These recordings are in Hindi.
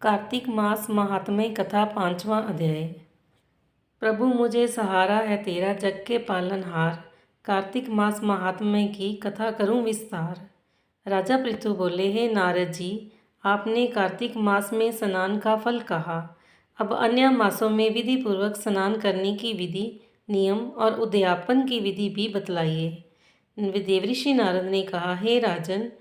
कार्तिक मास महात्म्य कथा 5वां अध्याय। प्रभु मुझे सहारा है तेरा जग के पालनहार। कार्तिक मास महात्म्य की कथा करूं विस्तार। राजा पृथु बोले, हे नारद जी, आपने कार्तिक मास में स्नान का फल कहा। अब अन्य मासों में विधि पूर्वक स्नान करने की विधि, नियम और उद्यापन की विधि भी बतलाइए। देवऋषि नारद ने कहा, हे राजन,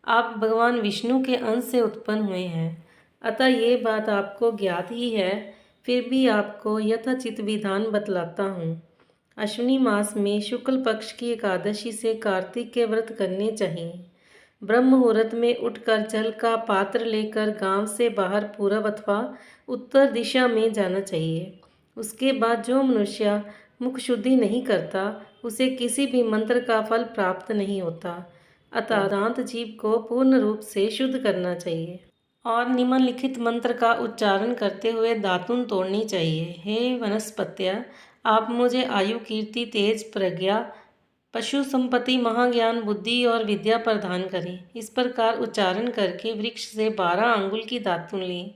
आप भगवान विष्णु के अंश से उत्पन्न हुए हैं, अतः ये बात आपको ज्ञात ही है। फिर भी आपको यथाचित विधान बतलाता हूँ। अश्विनी मास में शुक्ल पक्ष की एकादशी से कार्तिक के व्रत करने चाहिए। ब्रह्म मुहूर्त में उठकर जल का पात्र लेकर गांव से बाहर पूर्व अथवा उत्तर दिशा में जाना चाहिए। उसके बाद जो मनुष्य मुख शुद्धि नहीं करता, उसे किसी भी मंत्र का फल प्राप्त नहीं होता। अतः दांत जीभ को पूर्ण रूप से शुद्ध करना चाहिए और निम्नलिखित मंत्र का उच्चारण करते हुए दातुन तोड़नी चाहिए। हे वनस्पत्य, आप मुझे आयु, कीर्ति, तेज, प्रज्ञा, पशु संपत्ति, महाज्ञान, बुद्धि और विद्या प्रदान करें। इस प्रकार उच्चारण करके वृक्ष से 12 अंगुल की दातुन लें।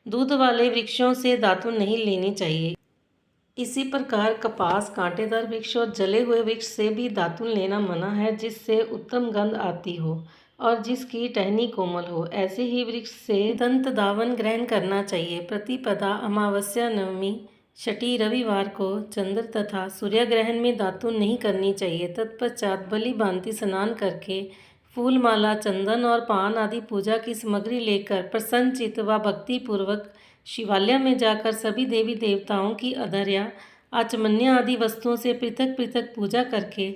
दूध वाले वृक्षों से दातुन नहीं लेनी चाहिए। इसी प्रकार कपास, कांटेदार वृक्ष और जले हुए वृक्ष से भी दातुन लेना मना है, जिससे उत्तम गंध आती हो और जिसकी टहनी कोमल हो। ऐसे ही वृक्ष से दंत दावन ग्रहण करना चाहिए। प्रतिपदा, अमावस्या, नवमी, छठी, रविवार को चंद्र तथा सूर्य ग्रहण में दातुन नहीं करनी चाहिए। तत्पश्चात बलि भांति स्नान करके फूल, माला, चंदन और पान आदि पूजा की सामग्री लेकर प्रसन्न चित्त व भक्ति पूर्वक शिवालय में जाकर सभी देवी देवताओं की अधर्या, आचमन्य आदि वस्तुओं से पृथक पृथक पूजा करके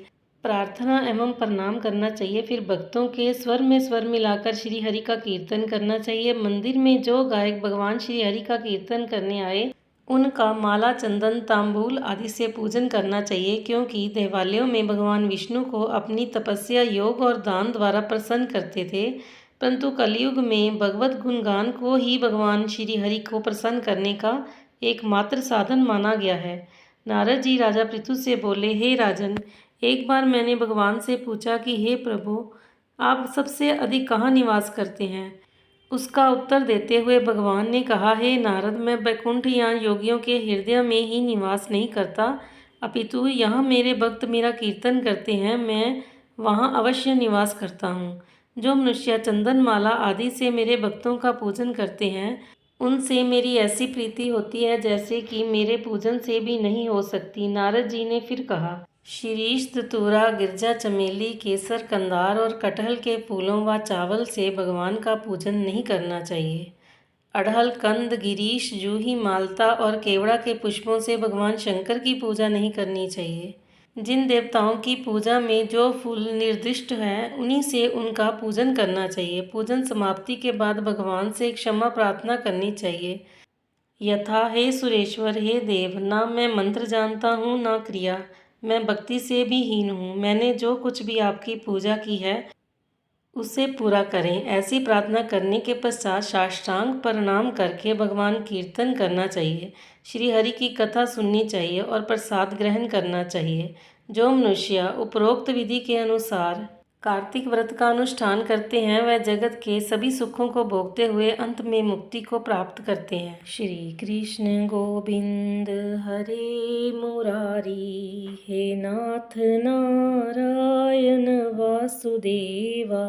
प्रार्थना एवं प्रणाम करना चाहिए। फिर भक्तों के स्वर में स्वर मिलाकर श्री हरि का कीर्तन करना चाहिए। मंदिर में जो गायक भगवान श्री हरि का कीर्तन करने आए, उनका माला, चंदन, तांबूल आदि से पूजन करना चाहिए, क्योंकि देवालयों में भगवान विष्णु को अपनी तपस्या, योग और दान द्वारा प्रसन्न करते थे। परंतु कलयुग में भगवत गुणगान को ही भगवान श्री हरि को प्रसन्न करने का एकमात्र साधन माना गया है। नारद जी राजा पृथु से बोले, हे राजन, एक बार मैंने भगवान से पूछा कि हे प्रभु, आप सबसे अधिक कहाँ निवास करते हैं। उसका उत्तर देते हुए भगवान ने कहा, हे नारद, मैं बैकुंठ या योगियों के हृदय में ही निवास नहीं करता, अपितु यहाँ मेरे भक्त मेरा कीर्तन करते हैं, मैं वहाँ अवश्य निवास करता हूँ। जो मनुष्य चंदन, माला आदि से मेरे भक्तों का पूजन करते हैं, उनसे मेरी ऐसी प्रीति होती है जैसे कि मेरे पूजन से भी नहीं हो सकती। नारद जी ने फिर कहा, शीरीष, धतूरा, गिरजा, चमेली, केसर, कंदार और कटहल के फूलों व चावल से भगवान का पूजन नहीं करना चाहिए। अड़हल, कंद, गिरीश, जूही, माल्टा और केवड़ा के पुष्पों से भगवान शंकर की पूजा नहीं करनी चाहिए। जिन देवताओं की पूजा में जो फूल निर्दिष्ट है, उन्हीं से उनका पूजन करना चाहिए। पूजन समाप्ति के बाद भगवान से क्षमा प्रार्थना करनी चाहिए, यथा, हे सुरेश्वर, हे देव, ना मैं मंत्र जानता हूँ ना क्रिया, मैं भक्ति से भी हीन हूँ। मैंने जो कुछ भी आपकी पूजा की है उसे पूरा करें। ऐसी प्रार्थना करने के पश्चात साष्टांग प्रणाम करके भगवान कीर्तन करना चाहिए, श्री हरि की कथा सुननी चाहिए और प्रसाद ग्रहण करना चाहिए। जो मनुष्य उपरोक्त विधि के अनुसार कार्तिक व्रत का अनुष्ठान करते हैं, वह जगत के सभी सुखों को भोगते हुए अंत में मुक्ति को प्राप्त करते हैं। श्री कृष्ण गोविंद हरे मुरारी, हे नाथ नारायण वासुदेवा,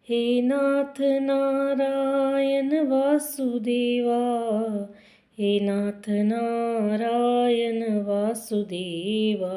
हे नाथ नारायण वासुदेवा, हे नाथ नारायण वासुदेवा।